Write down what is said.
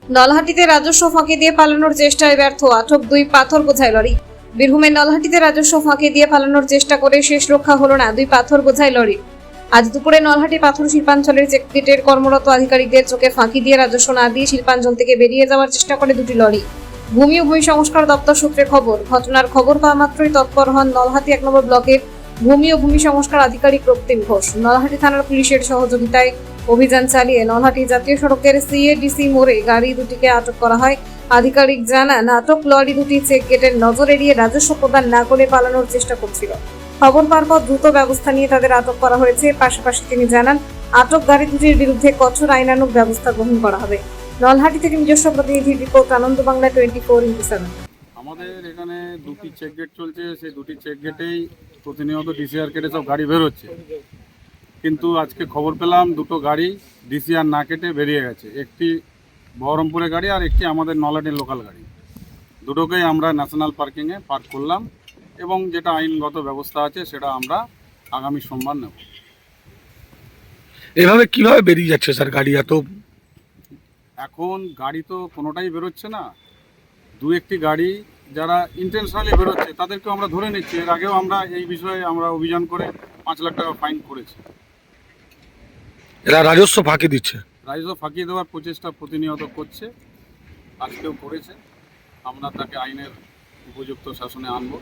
নলহাটিতে রাজস্ব ফাঁকি দিয়ে পালানোর চেষ্টায় ব্যর্থ, আটক 2 পাথর বোঝাই লরি। বীরভূমের নলহাটিতে রাজস্ব ফাঁকি দিয়ে পালানোর চেষ্টা করে শেষ রক্ষা হলো না 2 পাথর বোঝাই লরি। আজ দুপুরে নলহাটি পাথর শিল্পাঞ্চলের চেকগেটের কর্মরত আধিকারিকদের চোখে ফাঁকি দিয়ে রাজস্ব না দিয়ে শিল্পাঞ্চল থেকে বেরিয়ে যাওয়ার চেষ্টা করে 2টি লরি। ভূমি ও ভূমি সংস্কার দপ্তর সূত্রে খবর, ঘটনার খবর পাওয়া মাত্রই তৎপর হন নলহাটি 1 নম্বর ব্লকের ভূমি ও ভূমি সংস্কার আধিকারিক রক্তিম ঘোষ। নলহাটি থানার পুলিশের সহযোগিতায় অভিযান চালিয়ে নলহাটি জাতীয় সড়কের সিএডিসি মোড়ে গাড়ি দুটিকে আটক করা হয়। আধিকারিক জানান, আটক লরি দুটি চেক গেটের নজর এড়িয়ে রাজস্ব প্রদান না করে পালানোর চেষ্টা করছিল। খবর পাওয়ার পর দ্রুত ব্যবস্থা নিয়ে তাদের আটক করা হয়েছে। পাশাপাশি তিনি জানান, আটক গাড়ি দুটির বিরুদ্ধে কঠোর আইনানুগ ব্যবস্থা গ্রহণ করা হবে। নলহাটি থেকে নিজস্ব প্রতিনিধির রিপোর্ট, আনন্দ বাংলা 24x7। আমাদের এখানে 2টি চেক গেট চলছে, সেই 2টি চেক গেটেই প্রতিনিয়ত ডিসিআর কেটে সব গাড়ি বেরোচ্ছে, কিন্তু আজকে খবর পেলাম 2টো গাড়ি ডিসিআর না কেটে বেরিয়ে গেছে। একটি বহরমপুরের গাড়ি আর একটি আমাদের নলহাটির লোকাল গাড়ি। দুটোকেই আমরা ন্যাশনাল পার্কিংয়ে পার্ক করলাম এবং যেটা আইনগত ব্যবস্থা আছে সেটা আমরা আগামী সোমবার নেব। এভাবে কিভাবে বেরিয়ে যাচ্ছে স্যার গাড়ি এত? এখন গাড়ি তো কোনোটাই বেরোচ্ছে না, 2-1টি গাড়ি যারা ইন্টেনশনালি বেরোচ্ছে তাদেরকেও আমরা ধরে নিচ্ছি। এর আগেও আমরা এই বিষয়ে আমরা অভিযান করে 5 লাখ টাকা ফাইন করেছি। এরা রাজস্ব ফাঁকি দিচ্ছে। রাজস্ব ফাঁকি দেওয়ার প্রচেষ্টা প্রতিনিয়ত করছে, আজকেও করেছে। আমরা তাকে আইনের উপযুক্ত শাসনে আনব।